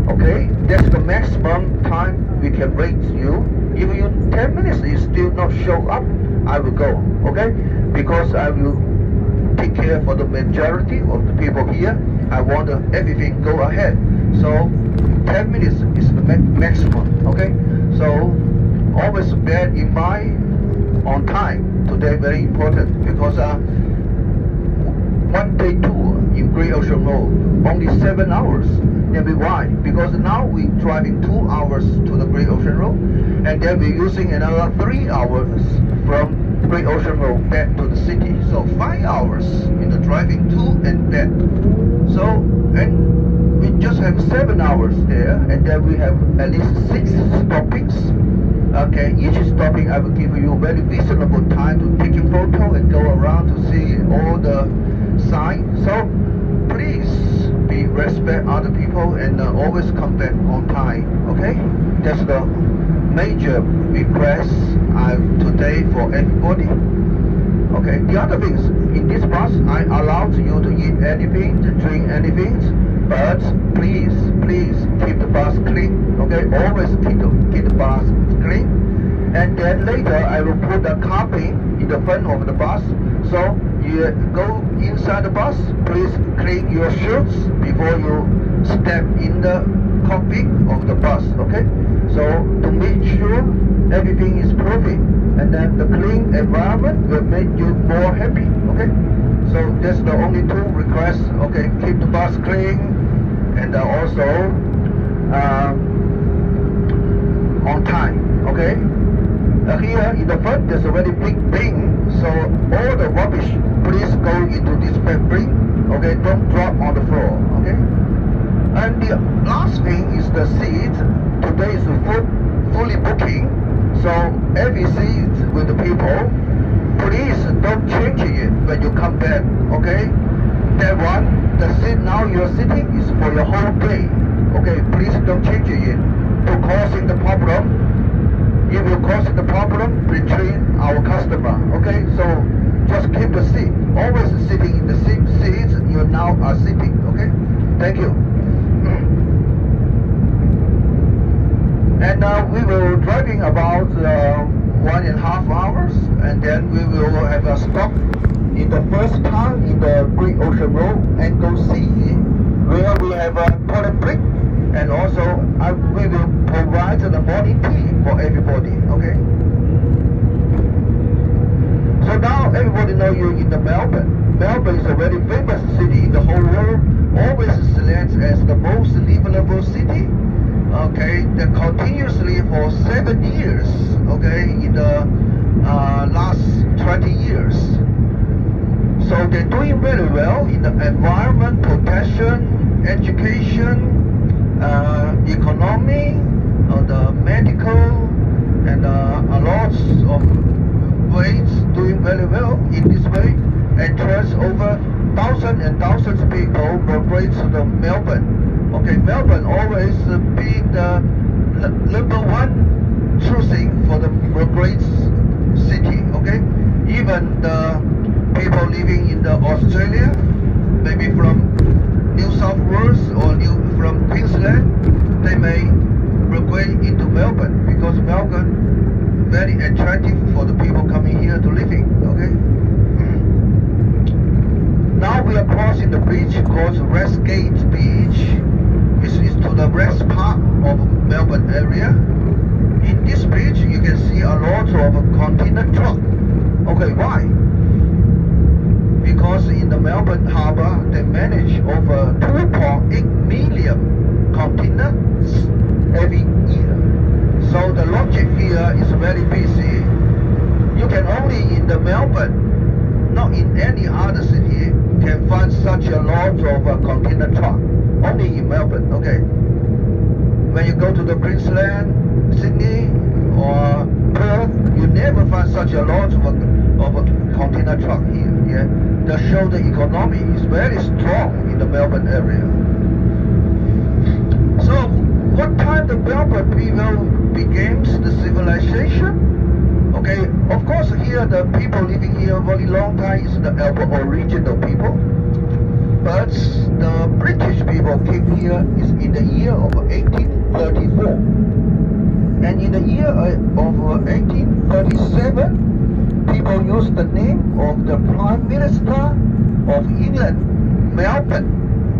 Okay, that's the maximum time we can wait you. If you 10 minutes is still not show up, I will go. Okay, because I will take care for the majority of the people here. I want everything go ahead. So 10 minutes is the maximum. Okay, so always bear in mind on time. Today very important because one day tour in Great Ocean Road, only 7 hours. Maybe why? Because now we're driving 2 hours to the Great Ocean Road, and then we're using another 3 hours from Great Ocean Road back to the city. So 5 hours in the driving to and back. So, and we just have 7 hours there, and then we have at least 6 stoppings. Okay, each stopping I will give you very reasonable time to take a photo and go around to see all the signs. So please be respect other people and always come back on time. Okay, that's the major request today for everybody. Okay, the other things in this bus I allowed you to eat anything, to drink anything, but please keep the bus clean. Okay, always keep the bus clean. And then later I will put the carpet in the front of the bus. So you go inside the bus, please clean your shoes before you step in the cockpit of the bus. Okay, so to make sure everything is perfect, and then the clean environment will make you more happy. Okay, so that's the only 2 requests. Okay, keep the bus clean, and also on time. Okay, here in the front there's a very big bin, so all the rubbish please go into this bin. Okay, don't drop on the floor. Okay, and the last thing is the seat. Today is fully booking, so every seat with the people, please don't change it when you come back. Okay, that one, the seat now you're sitting is for your whole day. Okay, please don't change it to causing the problem. It will cause the problem between our customer. Okay, so just keep the seat. Always sitting in the same seat you now are sitting. Okay, thank you. And we will driving about 1.5 hours, and then we will have a stop in the first time in the Great Ocean Road and go see where we have a toilet break, and also we will provide the morning tea for everybody. Okay. So now everybody know you in the Melbourne. Melbourne is a very famous city in the whole world. Always selected as the most livable city. Okay, that continuously for 7 years. Okay, in the last 20 years. So they're doing very well in the environment protection, education, economy, the medical, and a lot of ways doing very well in this way, and trans over thousands and thousands of people migrate to the Melbourne. Okay, Melbourne always be the number 1 choosing for the great city. Okay, even the people living in the Australia, maybe from New South Wales or from Queensland, they may migrate into Melbourne because Melbourne very attractive for the people coming here to living. Okay. Now we are crossing the beach called Westgate Beach, which is to the west part of Melbourne area. In this beach, you can see a lot of container truck. Okay, why? Because in the Melbourne harbour, they manage over 2.8 million containers every year. So the logic here is very busy. You can only in the Melbourne, not in any other city, can find such a lot of container truck. Only in Melbourne. Okay. When you go to the Queensland, Sydney, or Perth, you never find such a lot of container truck here. Yeah, that show the economy is very strong in the Melbourne area. So, what time the Melbourne people begins the civilization? Okay, of course here the people living here a very long time is the original people. But the British people came here is in the year of 1834. And in the year of 1837, people used the name of the Prime Minister of England, Melbourne,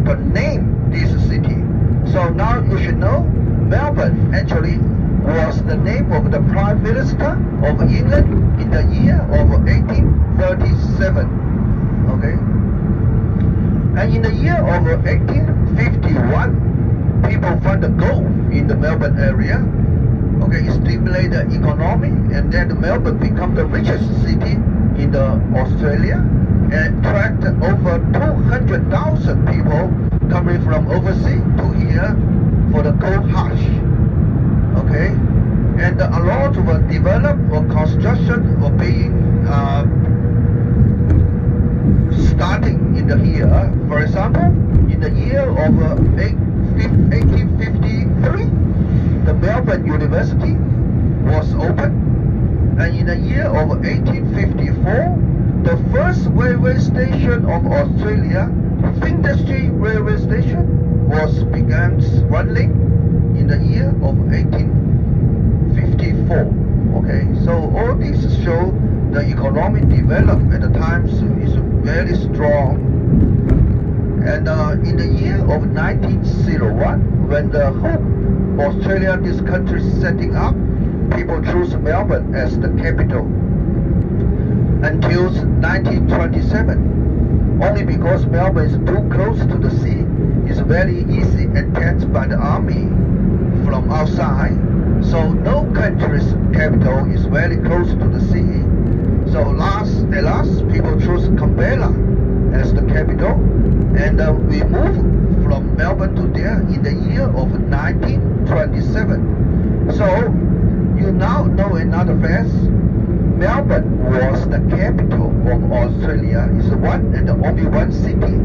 to name this city. So now you should know, Melbourne actually was the name of the Prime Minister of England in the year of 1837. Okay? And in the year of 1851, people found the gold in the Melbourne area. Okay, it stimulated the economy, and then Melbourne became the richest city in the Australia and attracted over 200,000 people coming from overseas to here for the gold rush. Okay, and a lot of development or construction were being starting in the year. For example, in the year of 1853, the Melbourne University was opened, and in the year of 1854, the first railway station of Australia, Flinders Street Railway Station, was began running in the year of 1854. Okay, so all these show the economic development at the times is very strong. And in the year of 1901, when the whole Australia, this country setting up, people chose Melbourne as the capital. Until 1927, only because Melbourne is too close to the sea, it's very easy attacked by the army from outside. So no country's capital is very close to the sea. So at last, people chose Canberra as the capital, and we moved from Melbourne to there in the year of 1927. So you now know another fact. Melbourne was the capital of Australia. It's one and the only one city.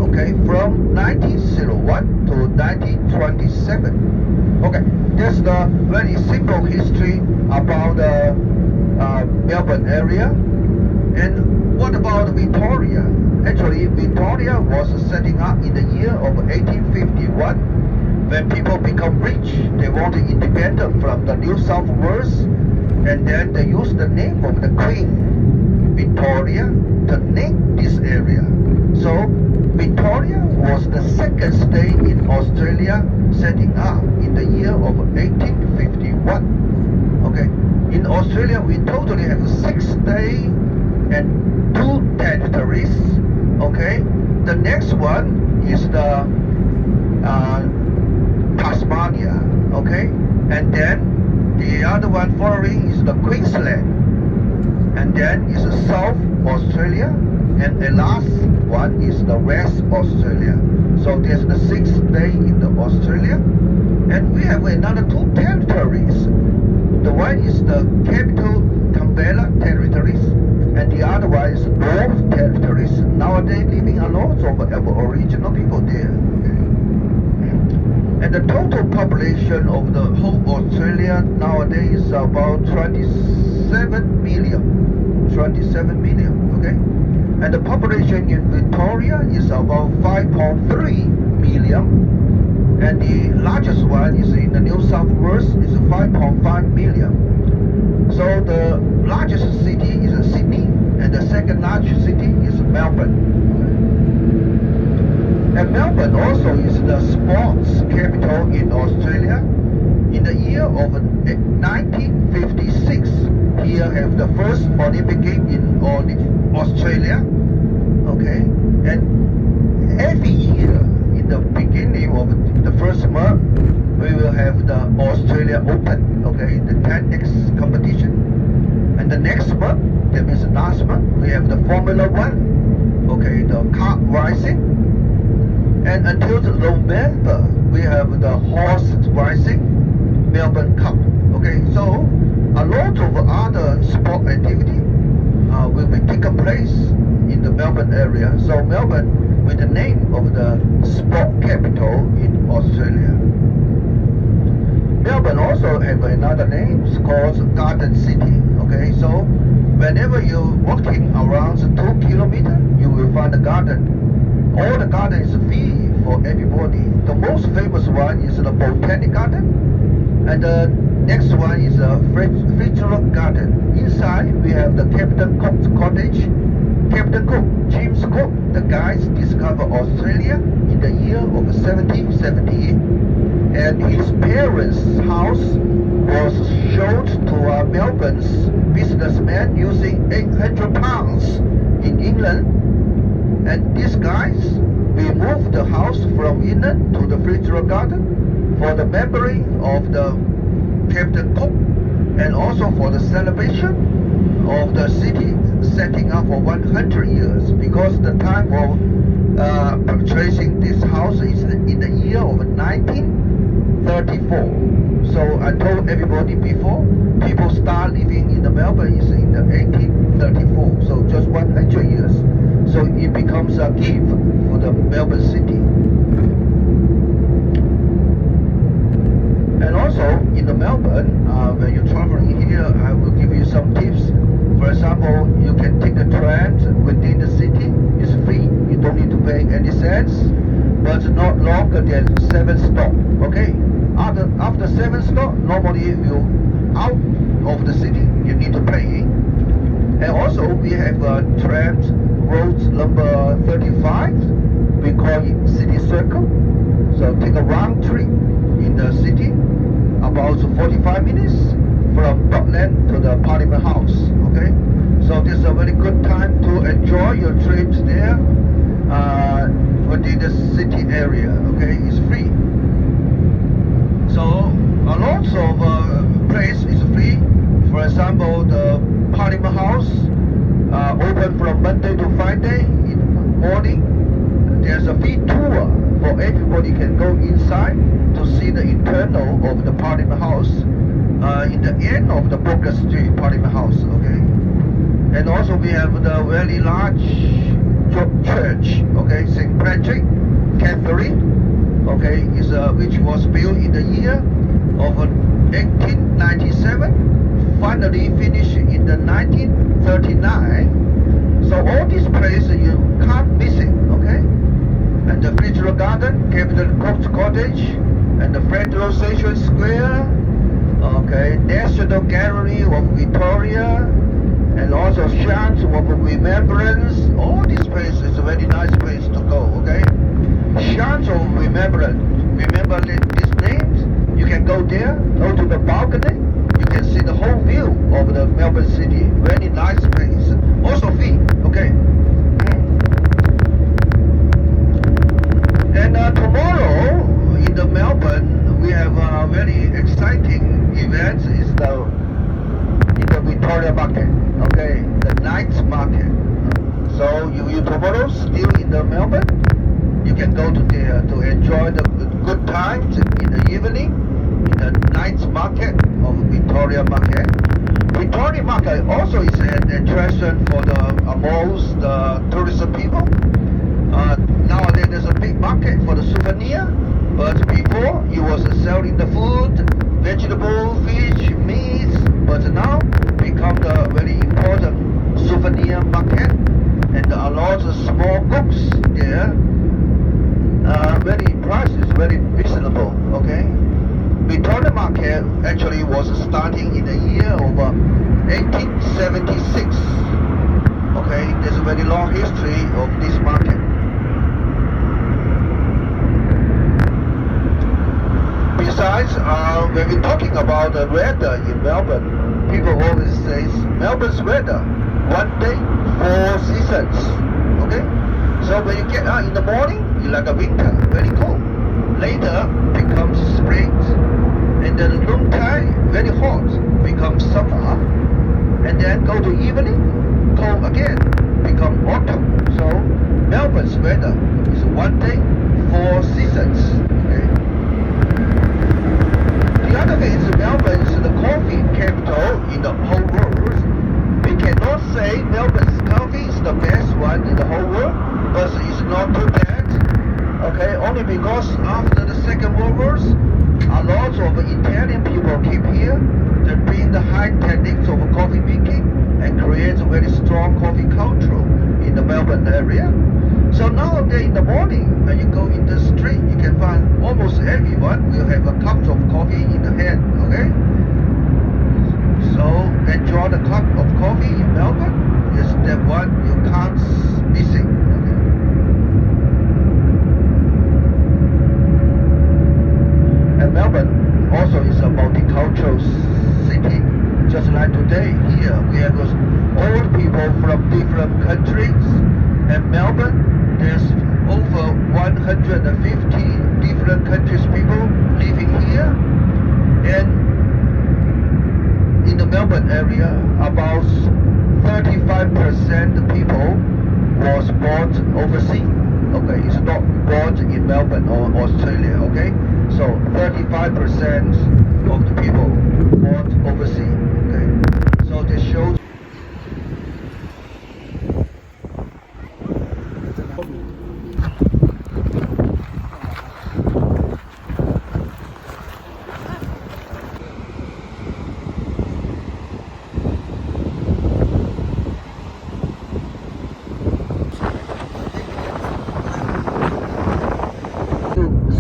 Okay, from 1901 to 1927. Okay, that's the very simple history about the Melbourne area. And what about Victoria? Actually, Victoria was setting up in the year of 1851. When people become rich, they want to independent from the New South Wales, and then they use the name of the Queen Victoria to name this area. So Victoria was the second state in Australia setting up in the year of 1851. Okay, in Australia we totally have 6 states and 2 territories. Okay, the next one is the Tasmania. Okay, and then the other one following is the Queensland, and then is South Australia, and the last one is the West Australia. So there's the 6th state in the Australia, and we have another 2 territories. The one is the capital Canberra territories, and the other one is North territories. Nowadays living a lot of Aboriginal people there. Okay. And the total population of the whole Australia nowadays is about 27 million. 27 million, okay? And the population in Victoria is about 5.3 million. And the largest one is in the New South Wales, is 5.5 million. So the largest city is Sydney, and the second largest city is Melbourne. And Melbourne also is the sports capital in Australia. In the year of 1956, here have the first Olympic game in Australia. Okay, and every year in the beginning of the first month, we will have the Australia Open. Okay, the tennis competition. And the next month, that means last month, we have the Formula One. Okay, the car racing. And until November, we have the horse racing Melbourne Cup. Okay, so a lot of other sport activity will be taking place in the Melbourne area. So Melbourne with the name of the sport capital in Australia. Melbourne also have another name called Garden City. Okay, so whenever you're walking around 2 kilometers, you will find a garden. all the garden is free for everybody. The most famous one is the Botanic Garden, and the next one is the Fitzroy Garden. Inside we have the Captain Cook's cottage. Captain Cook, James Cook, the guys discovered Australia in the year of 1778, and his parents' house was sold to a Melbourne's businessman using 800 pounds in England. And these guys, we moved the house from England to the Fitzroy Garden for the memory of the Captain Cook, and also for the celebration of the city setting up for 100 years, because the time of purchasing this house is in the year of 1934. So I told everybody before, people start living in the Melbourne is in the 1834, so just 100 years. So it becomes a gift for the Melbourne city. And also in the Melbourne, when you're traveling here, I will give you some tips. For example, you can take the tram within the city. It's free. You don't need to pay any cents, but not longer than 7 stops. Okay. After 7 stops, normally you out of the city, you need to pay. And also we have tram road number 35. We call it City Circle. So take a round trip in the city, about 45 minutes from Dockland to the Parliament House. Okay, so this is a very good time to enjoy your trips there within the city area. Okay, it's free. So a lot of place is free. For example, the Parliament House open from Monday to Friday in the morning. There's a free tour for everybody can go inside to see the internal of the Parliament House in the end of the Booker Street Parliament House. Okay, and also we have the very large church. Okay, St. Patrick Cathedral. Okay, is which was built in the year of 1897. Finally finished in the 1939. So all these places you can't miss it. Okay. And the Fitzroy Garden, Captain Cook's Cottage, and the Federal Station Square, okay, National Gallery of Victoria, and also Shands of Remembrance. All these places is a very nice place to go, okay? Shands of Remembrance, remember these names? You can go there, go to the balcony, you can see the whole view of the Melbourne city. Very nice place. Also free, okay? And tomorrow in the Melbourne, we have a very exciting event. Is in the Victoria Market, okay, the night market. So you tomorrow still in the Melbourne, you can go to there to enjoy the good times in the evening in the night market of Victoria Market. Victoria Market also is an attraction for the most tourism people. Nowadays there's a big market for the souvenir, but before it was selling the food, vegetable, fish, meat, but now become the very important souvenir market, and a lot of small books there. Very price is very reasonable. Okay, Victoria Market actually was starting in the year of 1876. Okay, there's a very long history of this market. Besides, when we're talking about the weather in Melbourne, people always say Melbourne's weather, 1 day, 4 seasons. Okay? So when you get out in the morning, it's like a winter, very cold. Later, becomes spring. And then noontime, very hot, becomes summer. And then go to evening, cold again, become autumn. So Melbourne's weather is 1 day, 4 seasons. Okay? The other thing is Melbourne is the coffee capital in the whole world. We cannot say Melbourne's coffee is the best one in the whole world, but it's not too bad. Okay, only because after the Second World War, a lot of Italian people came here to bring the high techniques of coffee making and create a very strong coffee culture in the Melbourne area. So nowadays Sunday in the morning, when you go in the street, you can find almost everyone will have a cup of coffee in the hand, okay? So enjoy the cup of coffee in Melbourne is that one you can't miss it, okay? And Melbourne also is a multicultural city. Just like today, here we have all people from different countries. And Melbourne, there's over 150 different countries people living here. And in the Melbourne area, about 35% people was born overseas. Okay, it's not born in Melbourne or Australia, okay? So 35% of the people born overseas, okay? So this shows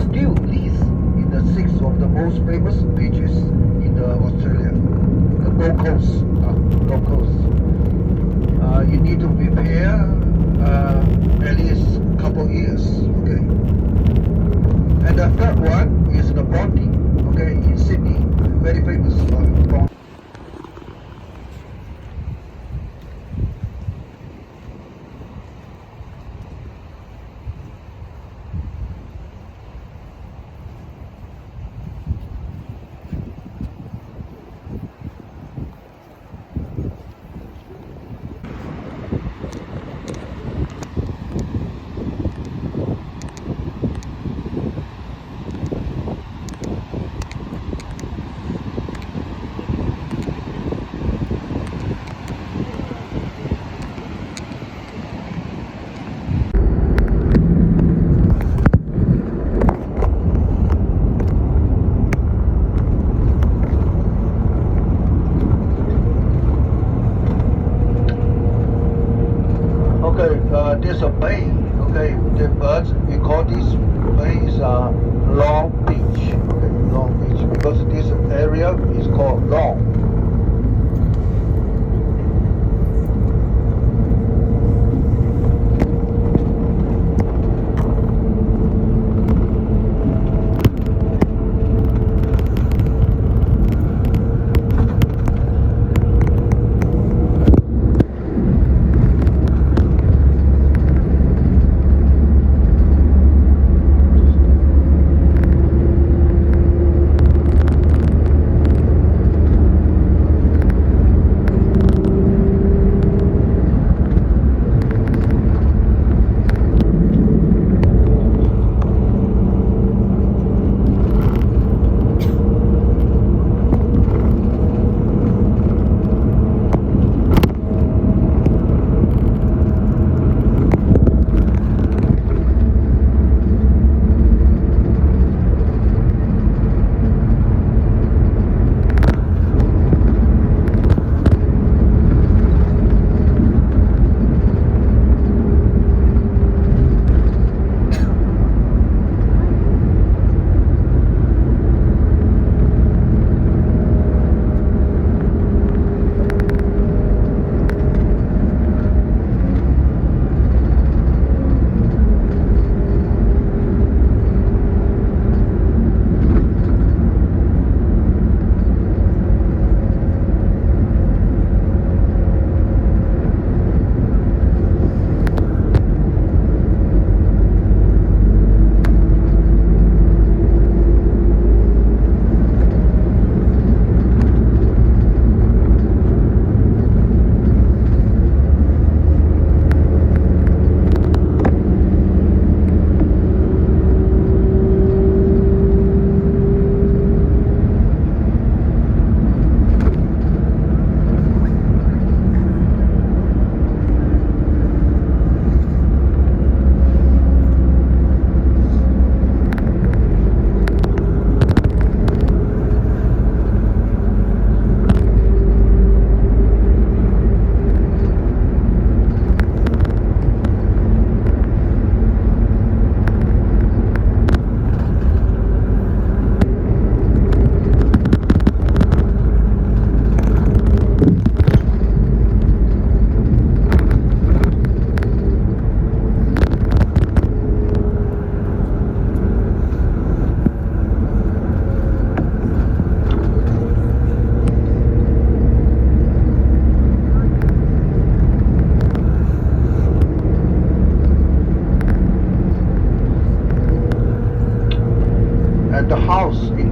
still lives in the six of the most famous beaches in the Australia, the Gold Coast. Gold Coast. You need to prepare at least a couple years, okay? And the third one is the Bondi, okay, in Sydney, very famous Bondi. There's a bay, okay, but we call this bay is Long Beach, okay, Long Beach, because this area is called Long.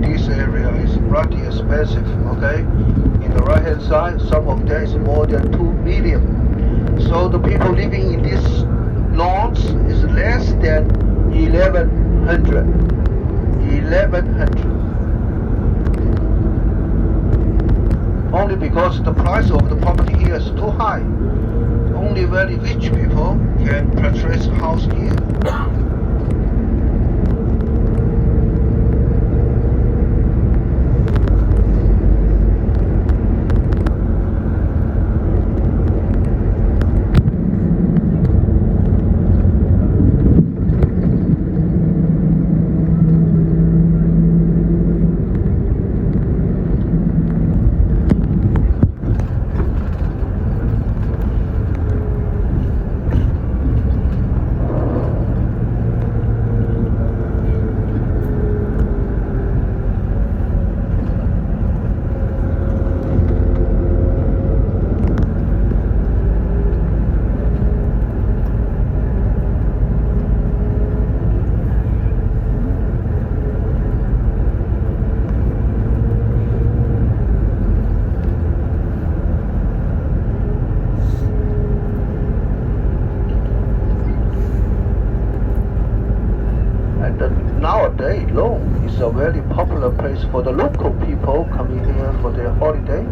this area is pretty expensive, okay? In the right hand side, some of them is more than 2 million. So the people living in these lawns is less than 1100. 1100. Only because the price of the property here is too high. Only very rich people can purchase a house here. Nowadays, Lone is a very popular place for the local people coming here for their holiday.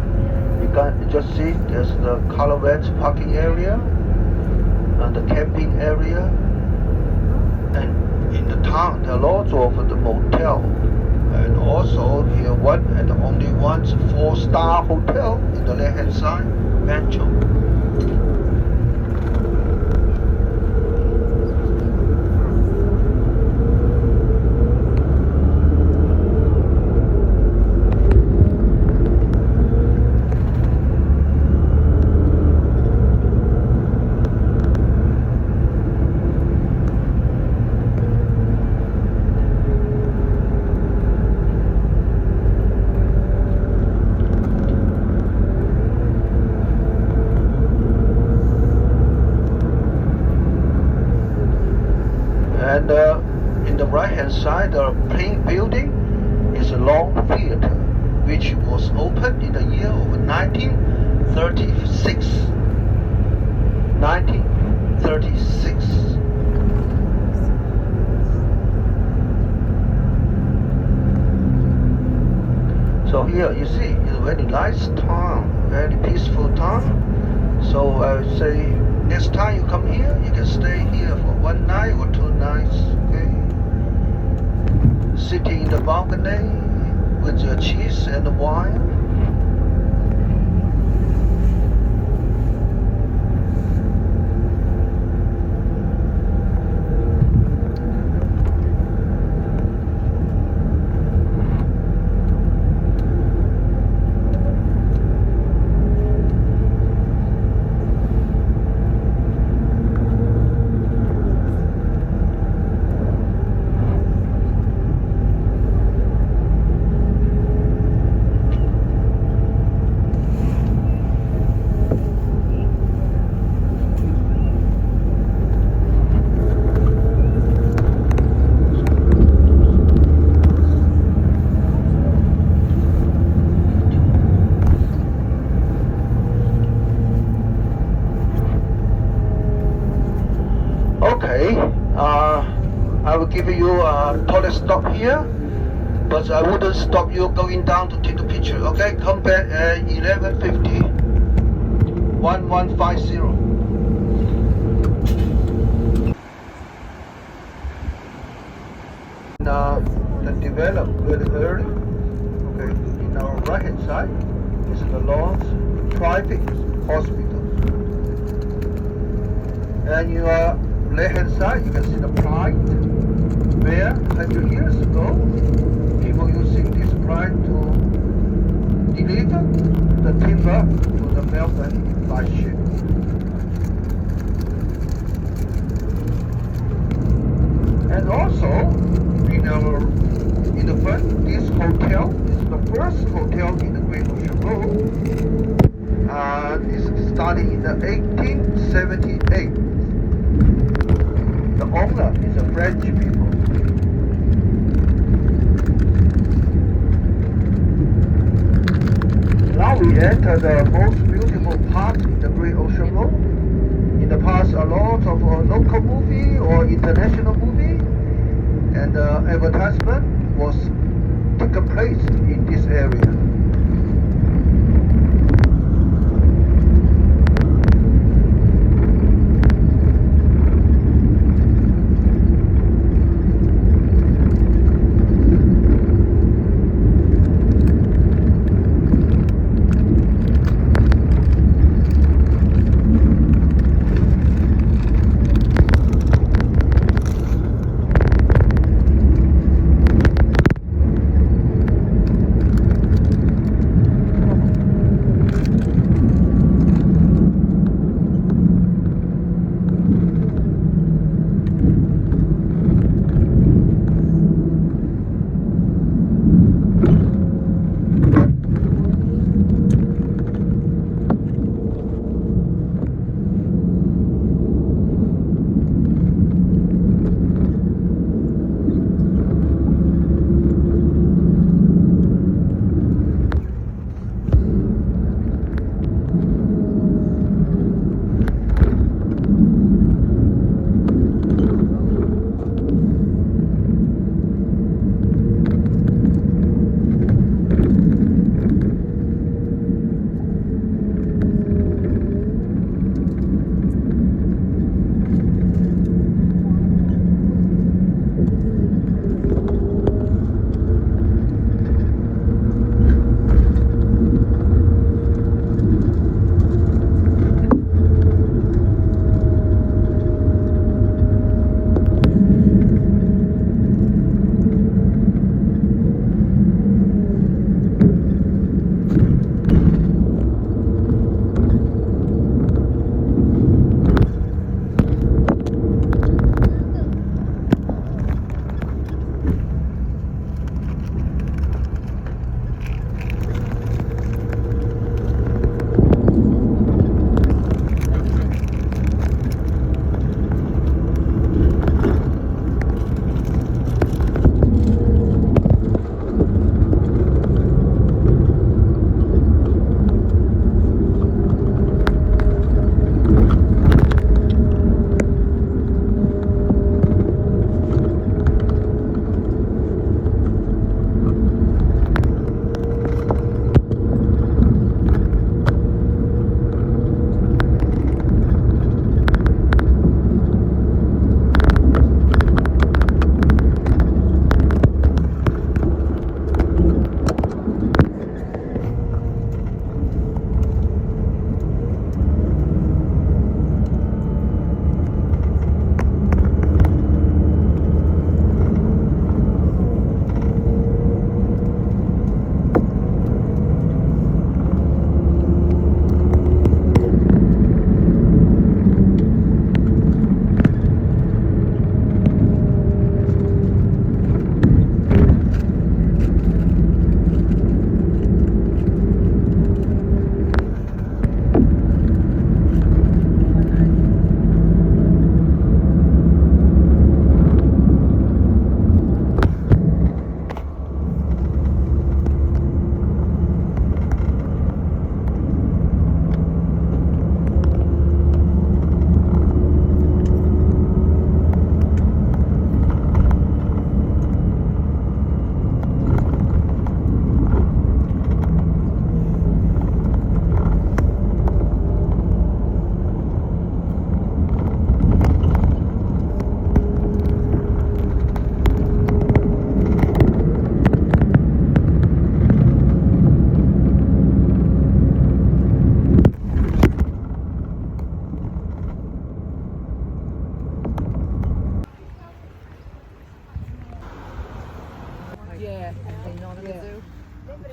You can just see there's the caravans parking area and the camping area. And in the town, there are lots of the motel. And also here one and only one 4-star hotel in the left-hand side, Bancho. And in the right hand side, the pink building is a Long Theater, which was opened in the year of 1936. 1936. So here you see, it's a very nice town, very peaceful town. So I would say next time you come here, you can stay here for 1 night or 2 nights, okay? Sitting in the balcony with your cheese and the wine. Okay, I will give you a toilet stop here, but I wouldn't stop you going down to take the picture. Okay, come back at 11:50, 1150. Now, the develop very early. Okay, in our right hand side is the Lawns Private Hospital, and your left hand side, you can see the Pride, where 100 years ago, people using this Pride to deliver the timber to the Melbourne by ship. And also, in the front, this hotel is the first hotel in the Great Ocean Road. It's starting in the 1878. The owner is a French people. we enter the most beautiful part in the Great Ocean Road. In the past, a lot of local movie or international movie and advertisement was taken place in this area.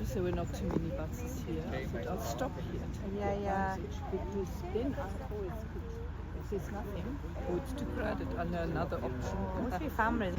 So we're not too many buses here. But I'll stop here. Yeah. Because then I always could, if there's nothing, or it's too crowded, I know another option. Mostly families.